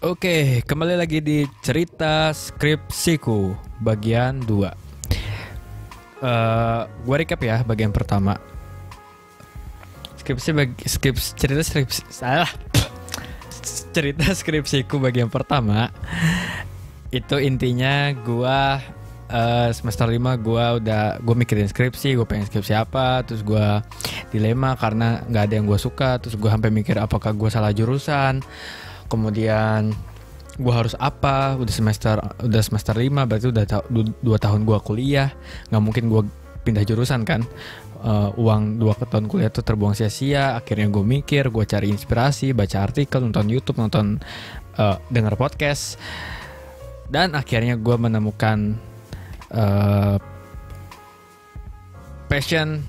Oke, kembali lagi di cerita skripsiku bagian 2. Gua recap ya bagian pertama. Cerita skripsiku bagian pertama itu intinya gua semester 5 gue mikirin skripsi, gue pengen skripsi apa, terus gue dilema karena nggak ada yang gue suka, terus gue sampai mikir apakah gue salah jurusan. Kemudian gue harus apa, udah semester 5, berarti udah 2 tahun gue kuliah, nggak mungkin gue pindah jurusan kan. Uang 2 tahun kuliah tuh terbuang sia-sia. Akhirnya gue mikir, gue cari inspirasi, baca artikel, nonton YouTube, denger podcast, dan akhirnya gue menemukan passion,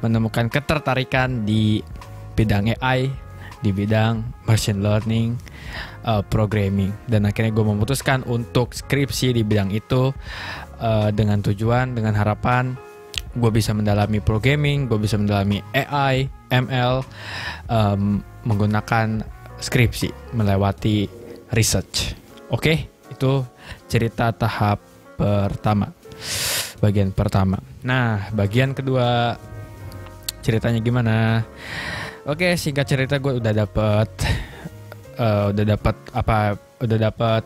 menemukan ketertarikan di bidang AI, di bidang machine learning, programming, dan akhirnya gue memutuskan untuk skripsi di bidang itu dengan harapan gue bisa mendalami programming, gue bisa mendalami AI, ML, menggunakan skripsi, melewati research. Oke, itu cerita tahap pertama, bagian pertama. Nah, bagian kedua ceritanya gimana? Oke, singkat cerita gue udah dapat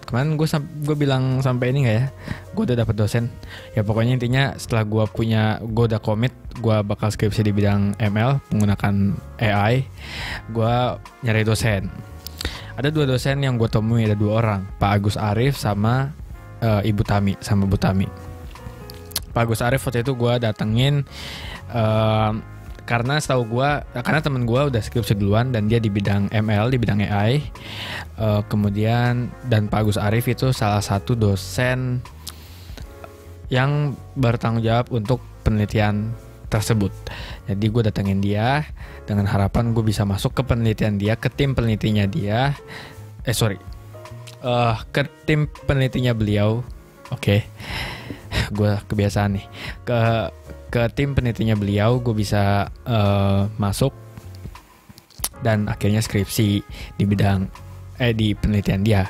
kemarin gue bilang sampai ini nggak ya? Gue udah dapat dosen. Ya pokoknya intinya setelah gue udah komit, gue bakal skripsi di bidang ML menggunakan AI. Gue nyari dosen. Ada 2 dosen yang gue temui, ada 2 orang, Pak Agus Arif sama Ibu Tami, sama Bu Tami. Pak Agus Arif waktu itu gue datengin karena temen gue udah skripsi duluan dan dia di bidang ML, di bidang AI. Kemudian dan Pak Agus Arif itu salah satu dosen yang bertanggung jawab untuk penelitian tersebut. Jadi gue datengin dia dengan harapan gue bisa masuk ke penelitian dia, ke tim penelitinya dia. Ke tim penelitinya beliau. Oke. Gue kebiasaan nih. Ke tim penelitinya beliau, gue bisa masuk dan akhirnya skripsi di bidang di penelitian dia.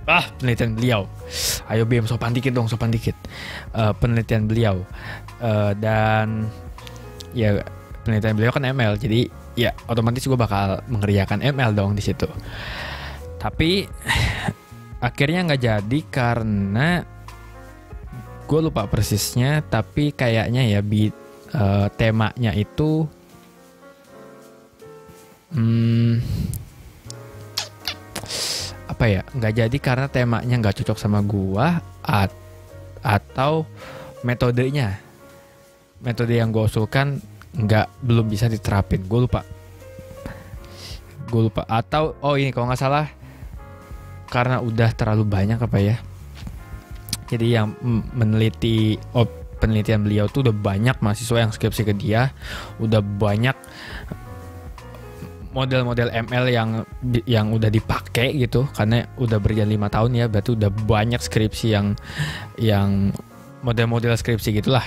Penelitian beliau. Ayo BM, sopan dikit. Penelitian beliau. Dan ya penelitian beliau kan ML, jadi ya otomatis gue bakal mengerjakan ML dong di situ. Tapi akhirnya nggak jadi karena gue lupa persisnya, tapi kayaknya ya temanya itu nggak jadi karena temanya nggak cocok sama gue atau metode yang gue usulkan belum bisa diterapin. Gue lupa atau ini kalau nggak salah karena udah terlalu banyak jadi yang meneliti penelitian beliau tuh udah banyak mahasiswa yang skripsi ke dia, udah banyak model-model ML yang udah dipakai gitu, karena udah berjalan 5 tahun ya, berarti udah banyak skripsi yang model-model skripsi gitulah.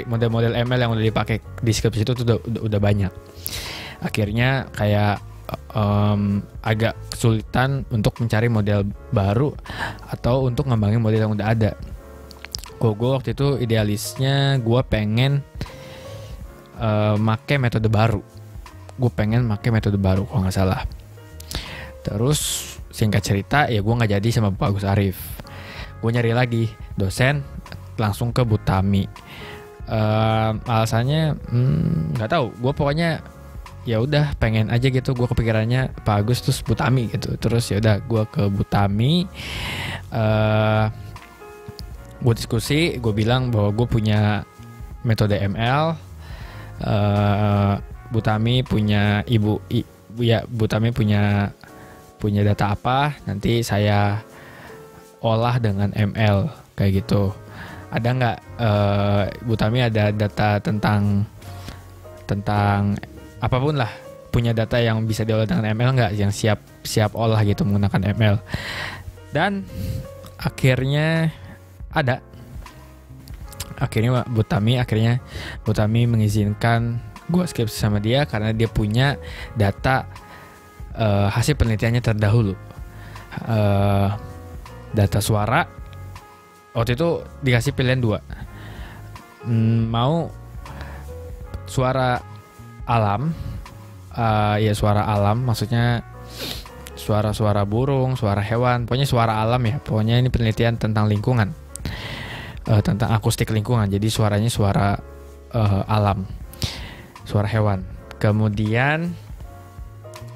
Model-model ML yang udah dipakai di skripsi itu tuh udah banyak. Akhirnya kayak agak kesulitan untuk mencari model baru atau untuk ngembangin model yang udah ada. Gue waktu itu idealisnya gue pengen make metode baru. Kalau nggak salah. Terus singkat cerita ya gue nggak jadi sama Pak Agus Arif. Gue nyari lagi dosen, langsung ke Bu Tami. Alasannya nggak tahu. Gue pokoknya ya udah pengen aja gitu, gue kepikirannya Pak Agus terus Bu Tami gitu. Terus ya udah gue ke Bu Tami, gue diskusi, gue bilang bahwa gue punya metode ML, Bu Tami punya Bu Tami punya data apa, nanti saya olah dengan ML kayak gitu. Ada nggak Bu Tami ada data tentang apapun lah, punya data yang bisa diolah dengan ML nggak, yang siap olah gitu menggunakan ML. Dan akhirnya ada. Akhirnya Bu Tami mengizinkan gue skripsi sama dia karena dia punya data hasil penelitiannya terdahulu. data suara. Waktu itu dikasih pilihan 2. Mau suara alam, ya suara alam, maksudnya suara-suara burung, suara hewan, pokoknya suara alam ya. Pokoknya ini penelitian tentang lingkungan, tentang akustik lingkungan. Jadi suaranya suara alam, suara hewan. Kemudian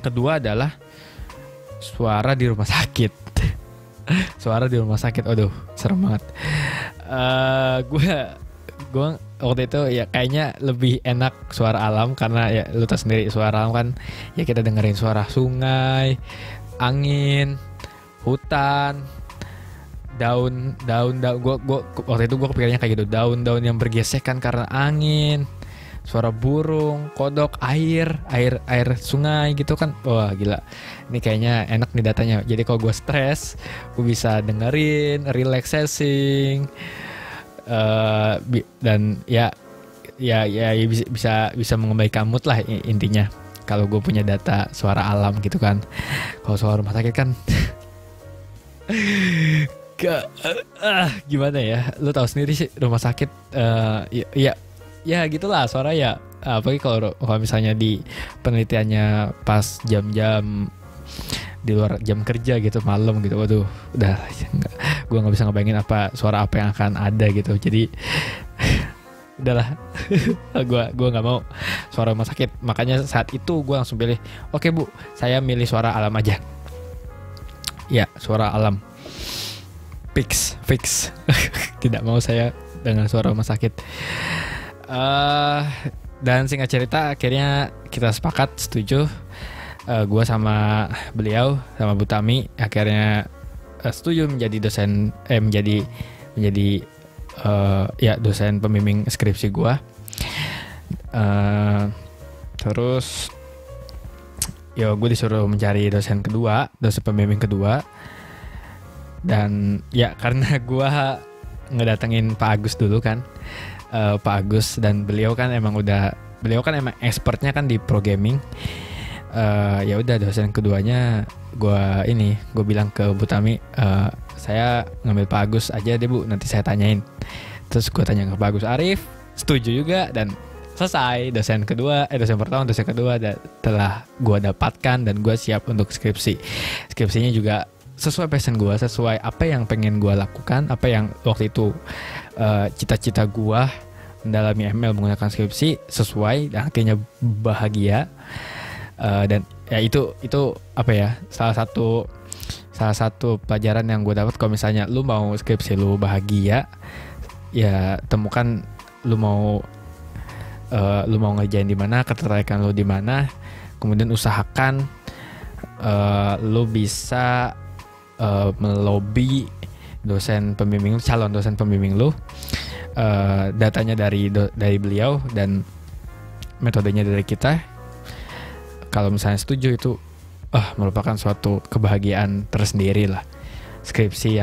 kedua adalah suara di rumah sakit. Suara di rumah sakit, aduh serem banget. Gue waktu itu ya kayaknya lebih enak suara alam, karena ya lu tahu sendiri suara alam kan ya kita dengerin suara sungai, angin, hutan, daun. Gue waktu itu gue kepikirannya kayak gitu, daun yang bergesekan karena angin, suara burung, kodok, air sungai gitu kan. Wah gila, ini kayaknya enak nih datanya. Jadi kalau gue stres, gue bisa dengerin, relaxing, dan ya bisa mengembalikan mood lah intinya. Kalau gue punya data suara alam gitu kan. Kalau suara rumah sakit kan gimana ya, lu tahu sendiri sih rumah sakit. Ya gitulah suara ya. Apalagi kalau misalnya di penelitiannya pas jam-jam di luar jam kerja gitu, malam gitu, waduh udah gue nggak bisa ngebayangin suara apa yang akan ada gitu. Jadi udahlah, gue nggak mau suara rumah sakit. Makanya saat itu gue langsung pilih, oke bu, saya milih suara alam aja. Ya suara alam, fix. Tidak mau saya dengan suara rumah sakit. Dan singkat cerita akhirnya kita sepakat, setuju. Gue sama beliau, sama Bu Tami akhirnya setuju menjadi dosen, menjadi dosen pembimbing skripsi gue. Terus ya gue disuruh mencari dosen pembimbing kedua. Dan ya karena gue ngedatengin Pak Agus dulu kan, Pak Agus, dan beliau kan emang expertnya kan di programming. Ya udah dosen keduanya gue bilang ke Bu Tami, saya ngambil Pak Agus aja deh Bu, nanti saya tanyain. Terus gue tanya ke Pak Agus Arif, setuju juga, dan selesai. Dosen pertama, dosen kedua telah gue dapatkan, dan gue siap untuk skripsinya juga sesuai passion gue, sesuai apa yang pengen gue lakukan, apa yang waktu itu cita-cita gue mendalami ML menggunakan skripsi sesuai, dan akhirnya bahagia. Dan ya itu apa ya, salah satu pelajaran yang gue dapat. Kalau misalnya lu mau skripsi lu bahagia, ya temukan lu mau ngerjain di mana, ketertarikan lu di mana, kemudian usahakan lu bisa melobi calon dosen pembimbing lu, datanya dari beliau dan metodenya dari kita. Kalau misalnya setuju, itu merupakan suatu kebahagiaan tersendiri lah. Skripsi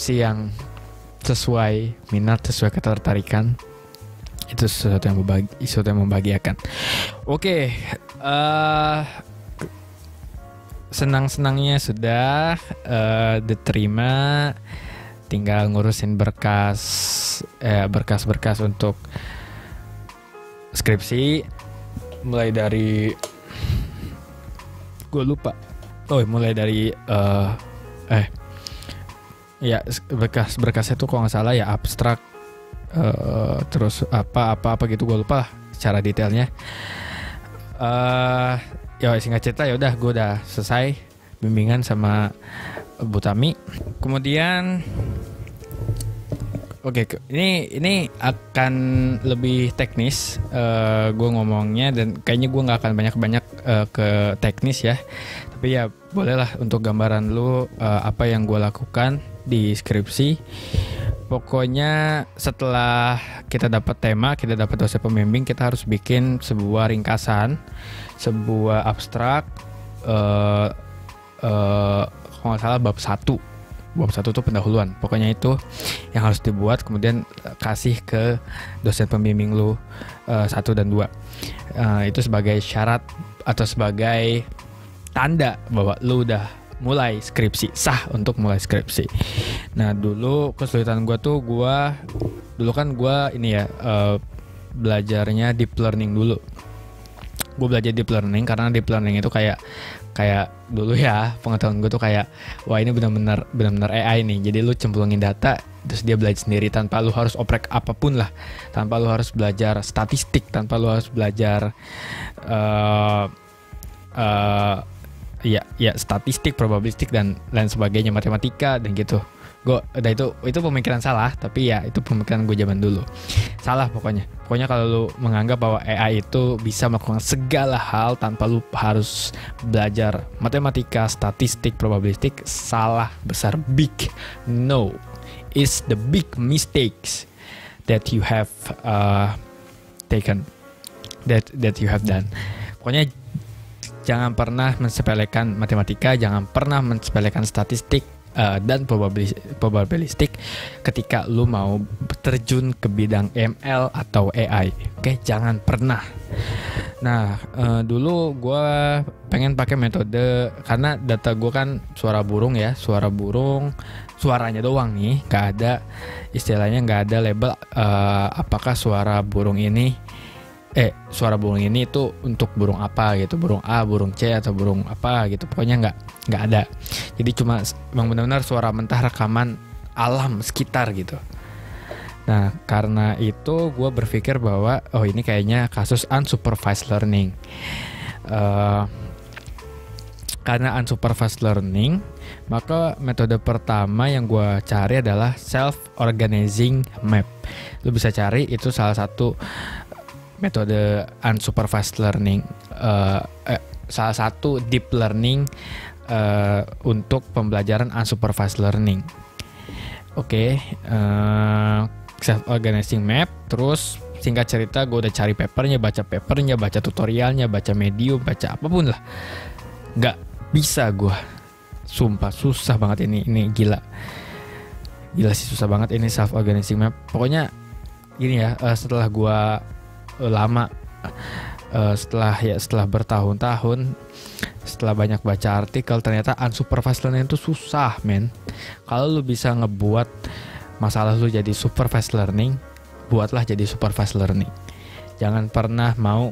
yang sesuai minat, sesuai ketertarikan, itu sesuatu yang membahagiakan. Oke, senang-senangnya sudah diterima, tinggal ngurusin berkas untuk skripsi. Mulai dari berkasnya tuh kalau nggak salah ya abstrak, terus apa gitu, gue lupa lah secara detailnya. Ya singkat cerita, ya udah gue udah selesai bimbingan sama Bu Tami. Kemudian oke, ini akan lebih teknis gue ngomongnya, dan kayaknya gue nggak akan banyak ke teknis ya. Tapi ya bolehlah untuk gambaran lu apa yang gue lakukan di skripsi. Pokoknya setelah kita dapat tema, kita dapat dosen pembimbing, kita harus bikin sebuah ringkasan, sebuah abstrak. Kalau nggak salah bab 1. Bab 1 itu pendahuluan. Pokoknya itu yang harus dibuat, kemudian kasih ke dosen pembimbing lu 1 dan 2. Itu sebagai syarat atau sebagai tanda bahwa lu udah mulai skripsi, sah untuk mulai skripsi. Nah dulu kesulitan gue tuh dulu kan gue ini ya belajarnya deep learning dulu. Gue belajar deep learning karena deep learning itu kayak dulu ya pengetahuan gue tuh kayak wah ini benar-benar AI nih. Jadi lu cemplungin data terus dia belajar sendiri tanpa lu harus oprek apapun lah, tanpa lu harus belajar statistik, tanpa lu harus belajar ya statistik, probabilistik dan lain sebagainya, matematika dan gitu. Itu pemikiran salah, tapi ya itu pemikiran gue zaman dulu. Salah pokoknya kalau lu menganggap bahwa AI itu bisa melakukan segala hal tanpa lu harus belajar matematika, statistik, probabilistik, salah besar, big no. It's the big mistakes that you have taken, that you have done. Pokoknya jangan pernah mensepelekan matematika, jangan pernah mensepelekan statistik dan probabilistik ketika lu mau terjun ke bidang ML atau AI. Oke, jangan pernah. Nah, dulu gue pengen pakai metode karena data gue kan suara burung, suaranya doang nih, istilahnya nggak ada label apakah suara burung ini itu untuk burung apa gitu, burung A, burung C atau burung apa gitu, pokoknya nggak ada. Jadi cuma memang benar-benar suara mentah rekaman alam sekitar gitu. Nah karena itu gue berpikir bahwa ini kayaknya kasus unsupervised learning. Karena unsupervised learning, maka metode pertama yang gue cari adalah self-organizing map. Lu bisa cari, itu salah satu metode unsupervised learning, salah satu deep learning untuk pembelajaran unsupervised learning. Oke, self-organizing map. Terus singkat cerita gue udah cari papernya, baca tutorialnya, baca Medium, baca apapun lah. Nggak bisa gue, sumpah susah banget ini gila sih, susah banget ini self-organizing map. Pokoknya gini ya, setelah gue lama setelah bertahun-tahun, setelah banyak baca artikel, ternyata unsupervised learning itu susah, men. Kalau lu bisa ngebuat masalah lu jadi supervised learning, buatlah jadi supervised learning. Jangan pernah mau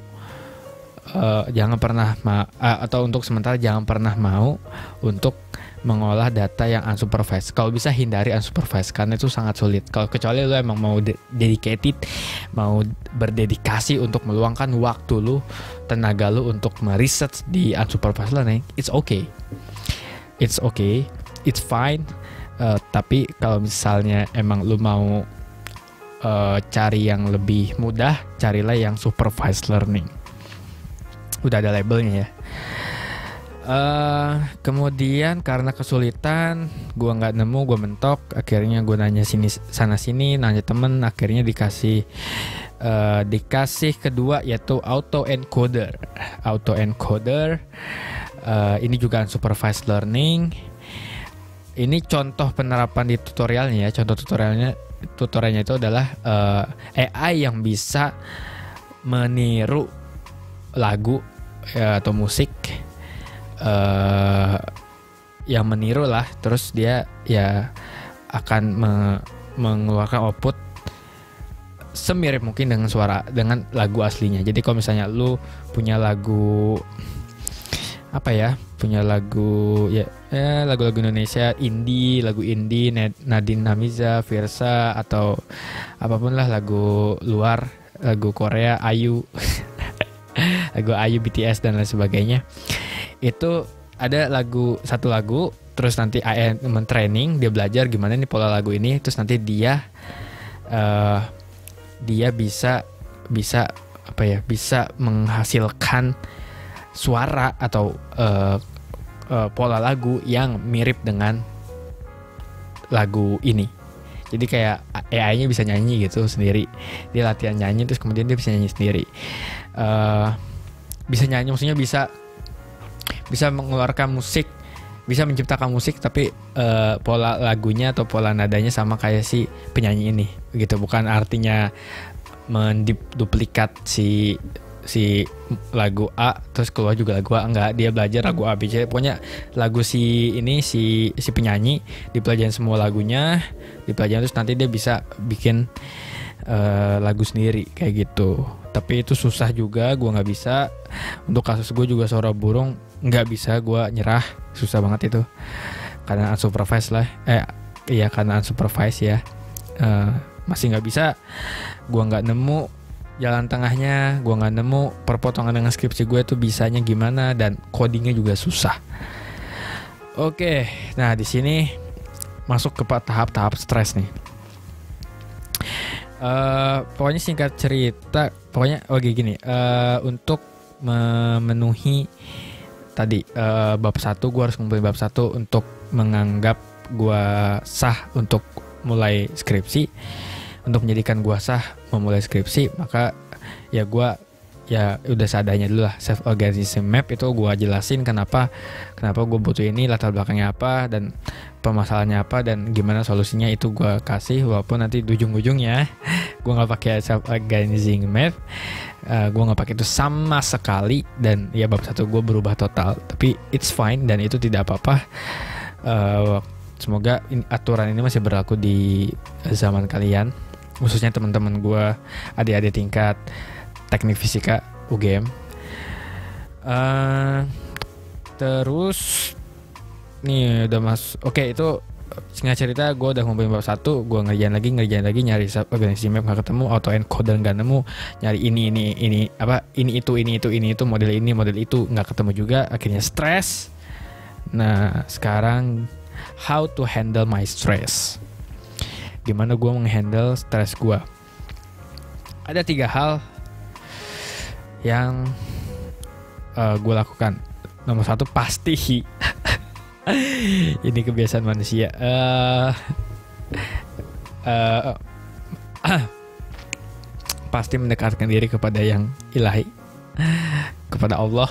atau untuk sementara jangan pernah mau untuk mengolah data yang unsupervised. Kalau bisa hindari unsupervised karena itu sangat sulit. Kalau kecuali lu emang mau dedicated, mau berdedikasi untuk meluangkan waktu lu, tenaga lu untuk meriset di unsupervised learning, it's okay, it's fine. Tapi kalau misalnya emang lu mau cari yang lebih mudah, carilah yang supervised learning. Udah ada labelnya ya. Kemudian karena kesulitan, gue nggak nemu, gue mentok. Akhirnya gue nanya sana sini, nanya temen. Akhirnya dikasih kedua, yaitu autoencoder. Ini juga unsupervised learning. Ini contoh penerapan di tutorialnya ya. Tutorialnya itu adalah AI yang bisa meniru lagu atau musik, yang meniru lah, terus dia ya akan mengeluarkan output semirip mungkin dengan lagu aslinya. Jadi kalau misalnya lu punya lagu lagu-lagu Indonesia, lagu indie, Nadine Namiza, Virsa atau apapun lah, lagu luar, lagu Korea, Ayu lagu Ayu, BTS dan lain sebagainya. Itu ada satu lagu, terus nanti AI men-training, dia belajar gimana nih pola lagu ini, terus nanti dia bisa menghasilkan suara atau pola lagu yang mirip dengan lagu ini. Jadi kayak AI-nya bisa nyanyi gitu sendiri. Dia latihan nyanyi terus kemudian dia bisa nyanyi sendiri. Bisa nyanyi, maksudnya bisa mengeluarkan musik, bisa menciptakan musik, tapi pola lagunya atau pola nadanya sama kayak si penyanyi ini gitu. Bukan artinya menduplikat si si lagu A terus keluar juga lagu A, enggak, dia belajar lagu A B C, pokoknya lagu si penyanyi dipelajarin semua lagunya, dipelajarin terus nanti dia bisa bikin lagu sendiri kayak gitu. Tapi itu susah juga, gue nggak bisa. Untuk kasus gue juga suara burung nggak bisa, gue nyerah, susah banget itu karena unsupervised lah, karena unsupervised ya. Masih nggak bisa, gue nggak nemu jalan tengahnya, gue nggak nemu perpotongan dengan skripsi gue tuh bisanya gimana, dan codingnya juga susah. Oke, nah di sini masuk ke tahap-tahap stres nih. Pokoknya singkat cerita, pokoknya gini, untuk memenuhi tadi bab 1, gue harus ngumpulin bab 1 untuk menganggap gue sah untuk mulai skripsi. Untuk menjadikan gue sah memulai skripsi, maka ya gue udah seadanya dulu lah. Self organization map itu gue jelasin kenapa gue butuh ini, latar belakangnya apa, dan permasalahannya apa, dan gimana solusinya itu gue kasih. Walaupun nanti di ujung-ujungnya gue nggak pakai self organizing map, gue nggak pakai itu sama sekali, dan ya bab 1 gue berubah total. Tapi it's fine dan itu tidak apa-apa. Semoga aturan ini masih berlaku di zaman kalian, khususnya teman-teman gue, adik-adik tingkat teknik fisika UGM. Terus nih udah oke, itu singkat cerita gue udah ngumpulin bab 1, gue ngerjain lagi nyari organisasi map nggak ketemu, auto encoder nggak nemu, nyari ini itu model itu nggak ketemu juga, akhirnya stres. Nah sekarang how to handle my stress, gimana gue menghandle stres gue. Ada 3 hal yang gue lakukan. Nomor 1 pasti ini kebiasaan manusia, pasti mendekatkan diri kepada yang ilahi, kepada Allah,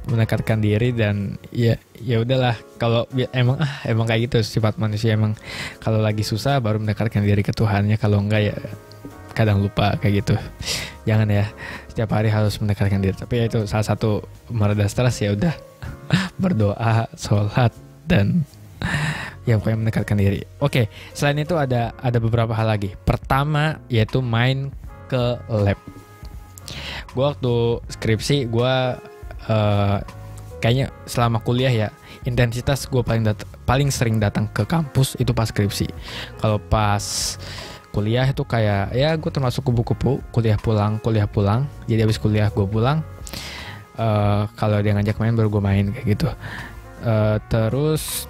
mendekatkan diri. Dan ya udahlah, kalau emang kayak gitu sifat manusia, emang kalau lagi susah baru mendekatkan diri ke Tuhannya, kalau enggak ya kadang lupa kayak gitu. Jangan ya, setiap hari harus mendekatkan diri. Tapi ya itu salah satu mereda stres, ya udah berdoa, sholat, dan ya pokoknya mendekatkan diri. Oke, selain itu ada beberapa hal lagi. Pertama yaitu main ke lab. Gue waktu skripsi gue kayaknya selama kuliah ya, intensitas gue paling sering datang ke kampus itu pas skripsi. Kalau pas kuliah itu kayak ya gue termasuk kupu-kupu, kuliah pulang. Jadi habis kuliah gue pulang. Kalau dia ngajak main baru gue main kayak gitu. Terus,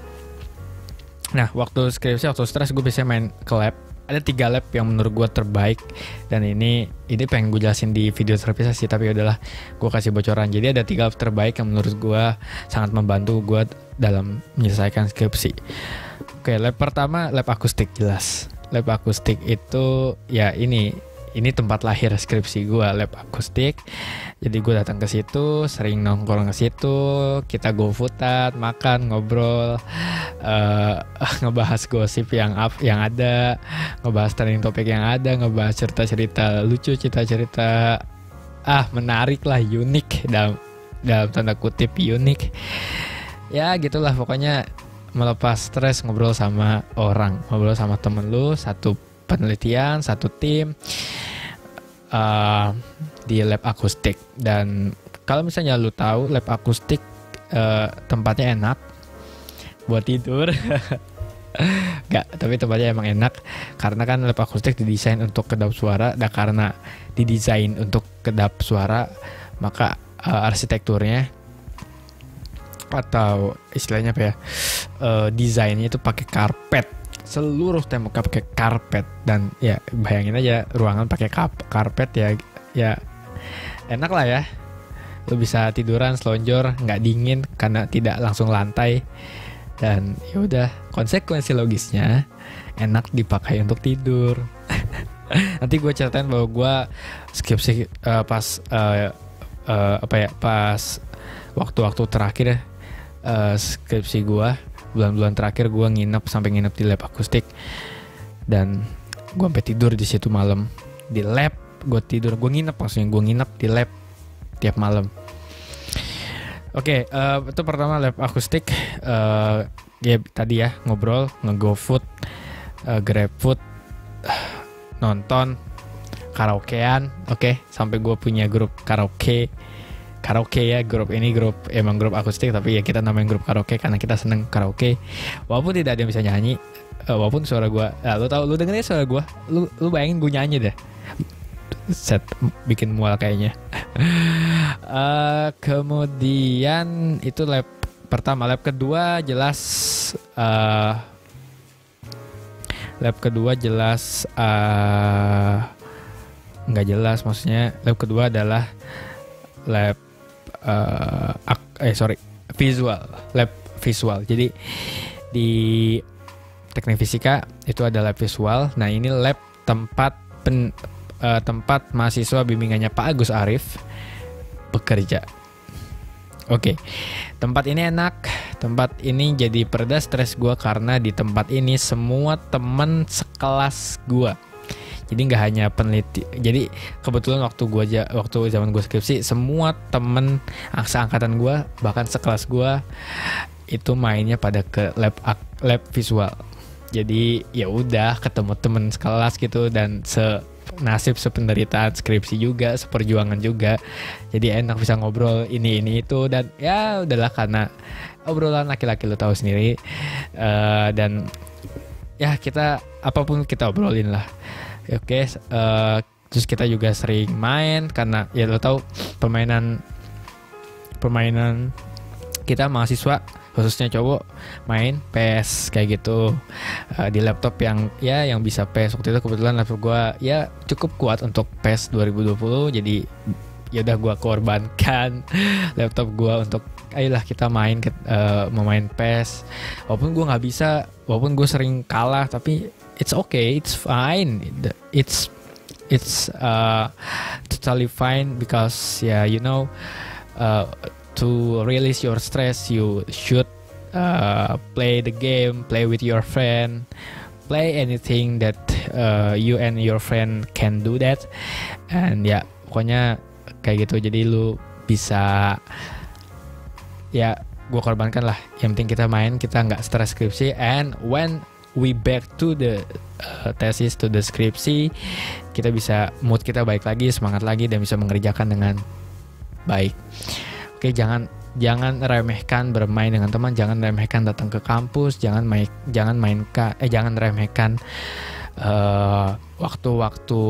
nah waktu skripsi, waktu stres gue biasanya main ke lab. Ada 3 lab yang menurut gue terbaik, dan ini pengen gue jelasin di video terpisah sih, tapi udahlah gue kasih bocoran. Jadi ada 3 lab terbaik yang menurut gue sangat membantu gue dalam menyelesaikan skripsi. Oke, lab pertama lab akustik, jelas. Lab akustik itu ya ini tempat lahir skripsi gue, lab akustik. Jadi gue datang ke situ, sering nongkrong ke situ, kita go foodat, makan, ngobrol, ngebahas gosip yang ada, ngebahas trending topik yang ada, ngebahas cerita-cerita lucu, cerita-cerita menarik lah, unik, dalam tanda kutip unik. Ya gitulah pokoknya, melepas stres, ngobrol sama orang, ngobrol sama temen lu, satu penelitian, satu tim, di lab akustik. Dan kalau misalnya lu tahu lab akustik, tempatnya enak buat tidur. Enggak, tapi tempatnya emang enak karena kan lab akustik didesain untuk kedap suara. Dan karena didesain untuk kedap suara, maka arsitekturnya atau istilahnya apa ya, desainnya itu pakai karpet. Seluruh temboknya pakai karpet, dan ya bayangin aja ruangan pakai karpet, ya enak lah ya. Lu bisa tiduran selonjor, nggak dingin karena tidak langsung lantai. Dan ya udah, konsekuensi logisnya enak dipakai untuk tidur. Nanti gue ceritain bahwa gue skripsi pas waktu-waktu terakhir ya, skripsi gue, bulan-bulan terakhir gue sampai nginep di lab akustik, dan gue sampai tidur di situ malam di lab gue tidur, gue nginep maksudnya, gue nginep di lab tiap malam. Oke, itu pertama lab akustik. Ya tadi ya ngobrol, nge-GoFood, GrabFood, nonton, karaokean. Oke, sampai gue punya grup karaoke ya, grup ini emang grup akustik, tapi ya kita namain grup karaoke karena kita seneng karaoke. Walaupun tidak ada yang bisa nyanyi, walaupun suara gue, lu dengerin suara gue, lu bayangin gue nyanyi deh. Set bikin mual kayaknya. Kemudian itu lab pertama. Lab kedua jelas nggak jelas, maksudnya lab kedua adalah lab lab visual. Jadi di teknik fisika itu ada lab visual. Nah ini lab tempat mahasiswa bimbingannya Pak Agus Arif bekerja. Oke, tempat ini enak. Tempat ini jadi pereda stres gue karena di tempat ini semua teman sekelas gue. Jadi nggak hanya peneliti. Jadi kebetulan waktu zaman gue skripsi, semua temen seangkatan gue, bahkan sekelas gue, itu mainnya pada ke lab visual. Jadi ya udah ketemu temen sekelas gitu, dan nasib sependeritaan skripsi juga, seperjuangan juga. Jadi enak bisa ngobrol ini itu, dan ya udahlah karena obrolan laki-laki lu tahu sendiri. Dan ya kita apapun kita obrolin lah. Oke, terus kita juga sering main karena ya lo tahu permainan kita mahasiswa khususnya cowok main PS kayak gitu di laptop yang bisa PS. Waktu itu kebetulan laptop gue ya cukup kuat untuk PS 2020, jadi ya udah gue korbankan laptop gue untuk ayolah kita main memain PES. Walaupun gue nggak bisa, walaupun gue sering kalah, tapi it's okay, it's fine, it's totally fine because to release your stress you should play the game, play with your friend, play anything that you and your friend can do that, and ya pokoknya kayak gitu. Jadi lu bisa ya gue korbankan lah, yang penting kita main, kita nggak stres skripsi, and when we back to the thesis, to the skripsi, kita bisa mood kita baik lagi, semangat lagi, dan bisa mengerjakan dengan baik. Oke, jangan remehkan bermain dengan teman, jangan remehkan datang ke kampus, jangan remehkan waktu-waktu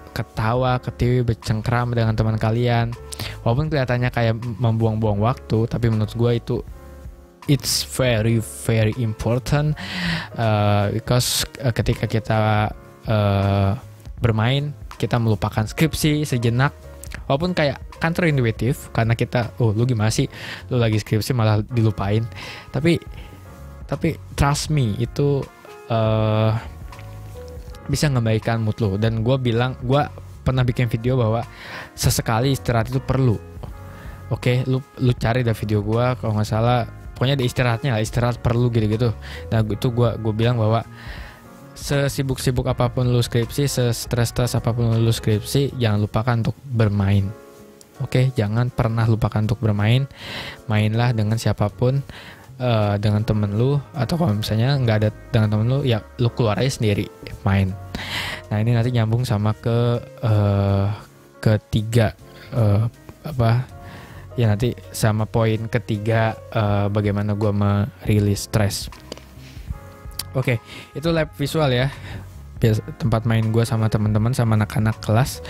ketawa, ketiwi, bercengkrama dengan teman kalian. Walaupun kelihatannya kayak membuang-buang waktu, tapi menurut gue itu it's very very important, because ketika kita bermain, kita melupakan skripsi sejenak. Walaupun kayak counterintuitive karena kita lu gimana sih, lu lagi skripsi malah dilupain, tapi trust me, itu bisa ngebaikan mood lu. Dan gue pernah bikin video bahwa sesekali istirahat itu perlu. Oke, lu cari dah video gue kalau nggak salah, pokoknya ada istirahat perlu gitu. Nah itu gue bilang bahwa sesibuk-sibuk apapun lu skripsi, sestres apapun lu skripsi, jangan lupakan untuk bermain. Oke, jangan pernah lupakan untuk bermain. Mainlah dengan siapapun, dengan temen lu, atau kalau misalnya nggak ada dengan temen lu, ya lu keluar aja sendiri main. Nah ini nanti nyambung sama ketiga nanti sama poin ketiga, bagaimana gue merilis stres. Oke, itu lab visual ya, tempat main gue sama teman-teman, sama anak-anak kelas.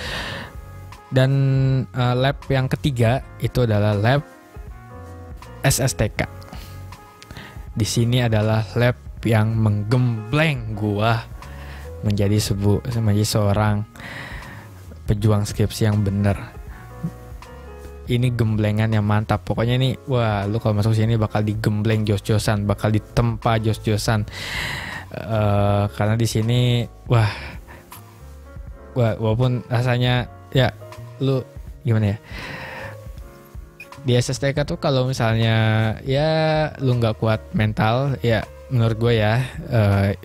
Dan lab yang ketiga itu adalah lab SSTK. Di sini adalah lab yang menggembleng gue menjadi seorang pejuang skripsi yang benar. Ini gemblengan yang mantap. Pokoknya ini, wah, lu kalau masuk sini bakal digembleng jos-josan, bakal ditempa jos-josan. Karena di sini, walaupun rasanya, ya, lu gimana ya? Di SSTK tuh kalau misalnya, ya, lu nggak kuat mental, ya, menurut gue ya,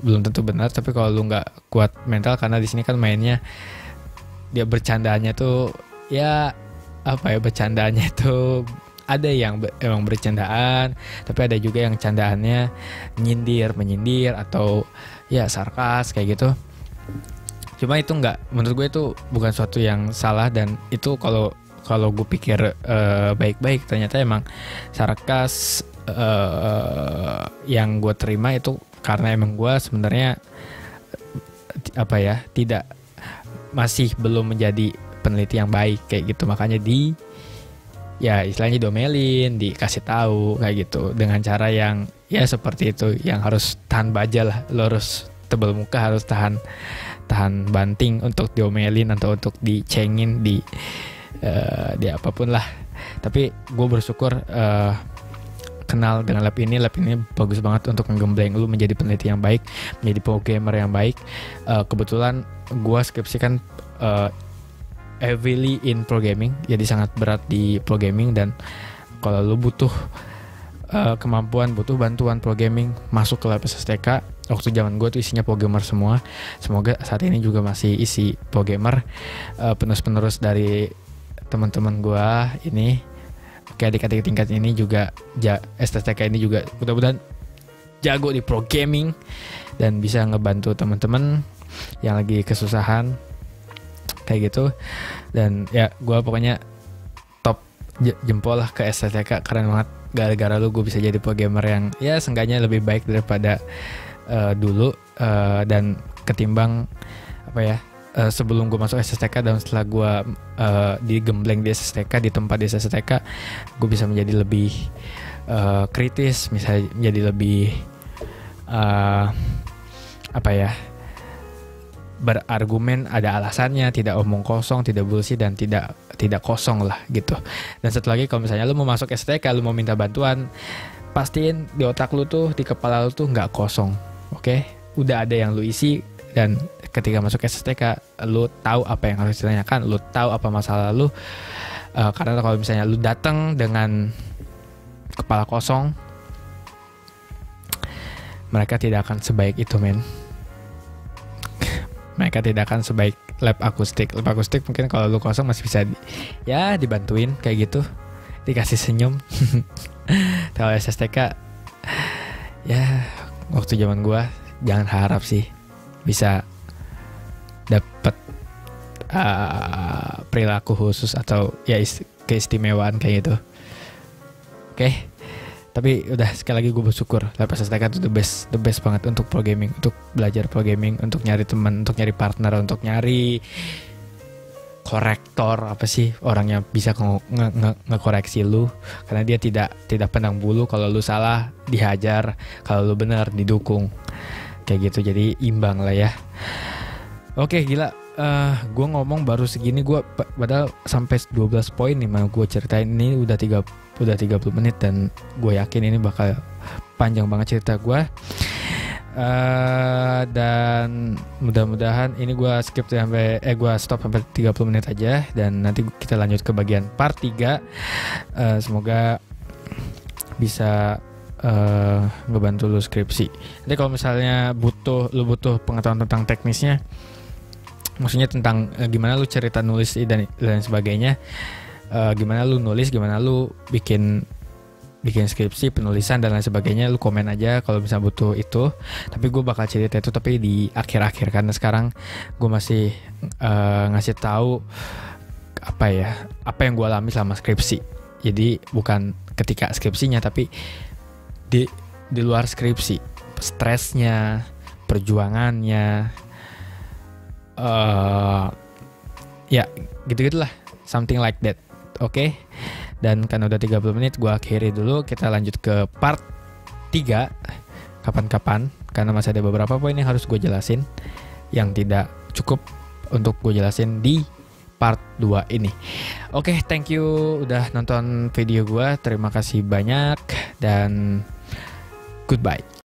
belum tentu benar. Tapi kalau lu nggak kuat mental, karena di sini kan mainnya dia bercandanya tuh ya apa ya, bercandanya tuh ada yang emang bercandaan, tapi ada juga yang candaannya menyindir atau ya sarkas kayak gitu. Cuma itu menurut gue itu bukan suatu yang salah, dan itu kalau gue pikir baik-baik, ternyata emang sarkas yang gue terima itu karena emang gue sebenarnya apa ya, masih belum menjadi peneliti yang baik kayak gitu, makanya ya istilahnya domelin, dikasih tahu kayak gitu dengan cara yang ya seperti itu, yang harus tahan baja lah, lo harus tebal muka, harus tahan banting untuk diomelin atau untuk dicengin di apapun lah. Tapi gue bersyukur kenal dengan lab ini bagus banget untuk menggembleng lu menjadi peneliti yang baik, menjadi programmer yang baik. Kebetulan gue skripsi kan heavily in programming, jadi sangat berat di programming, dan kalau lu butuh kemampuan, butuh bantuan programming, masuk ke lab SSTK. Waktu zaman gue tuh isinya programmer semua. Semoga saat ini juga masih isi programmer. Penerus dari teman-teman gue ini, oke, adik-adik tingkat ini juga SSTK ini juga mudah-mudahan jago di programming dan bisa ngebantu teman-teman yang lagi kesusahan kayak gitu. Dan ya gue pokoknya top jempol lah ke SSTK, keren banget. Gara-gara lu gue bisa jadi programmer yang ya seenggaknya lebih baik daripada dulu, dan ketimbang apa ya, sebelum gue masuk SSTK dan setelah gue digembleng di SSTK, di tempat di SSTK, gue bisa menjadi lebih kritis, misalnya menjadi lebih apa ya, berargumen, ada alasannya, tidak omong kosong, tidak bullshit, dan tidak kosong lah gitu. Dan satu lagi, kalau misalnya lu mau masuk STK, lu mau minta bantuan, pastiin di otak lu tuh, di kepala lu tuh nggak kosong, oke? Udah ada yang lu isi, dan ketika masuk STK, lu tahu apa yang harus ditanyakan, lu tahu apa masalah lu. Karena kalau misalnya lu datang dengan kepala kosong, mereka tidak akan sebaik itu, men. Mereka tidak akan sebaik lab akustik. Lab akustik mungkin kalau lu kosong masih bisa dibantuin kayak gitu, dikasih senyum. Kalau SSTK ya waktu zaman gua jangan harap sih bisa dapet perilaku khusus atau ya keistimewaan kayak gitu. Oke. Tapi udah, sekali lagi gue bersyukur lab SSTK itu the best banget untuk programming, untuk belajar programming, untuk nyari teman, untuk nyari partner, untuk nyari korektor, apa sih, orang yang bisa ngekoreksi lu, karena dia tidak pandang bulu. Kalau lu salah dihajar, kalau lu benar didukung kayak gitu, jadi imbang lah ya. Oke, gila, gue ngomong baru segini, gue padahal sampai 12 poin nih mau gue ceritain. Ini udah 30 menit, dan gue yakin ini bakal panjang banget cerita gue. Dan mudah-mudahan ini gue skip sampai gue stop sampai 30 menit aja, dan nanti kita lanjut ke bagian part 3. Semoga bisa ngebantu lu skripsi. Nanti kalau misalnya lu butuh pengetahuan tentang teknisnya, maksudnya tentang gimana lu cerita nulis dan sebagainya, gimana lu nulis, gimana lu bikin skripsi, penulisan dan lain sebagainya, lu komen aja kalau misalnya butuh itu. Tapi gue bakal cerita itu tapi di akhir-akhir, karena sekarang gue masih ngasih tahu apa yang gue alami selama skripsi. Jadi bukan ketika skripsinya, tapi di luar skripsi, stresnya, perjuangannya, ya gitu-gitulah, something like that. Oke. Dan karena udah 30 menit, gue akhiri dulu. Kita lanjut ke part 3 kapan-kapan, karena masih ada beberapa poin yang harus gue jelasin yang tidak cukup untuk gue jelasin di part 2 ini. Oke, thank you udah nonton video gue. Terima kasih banyak dan goodbye.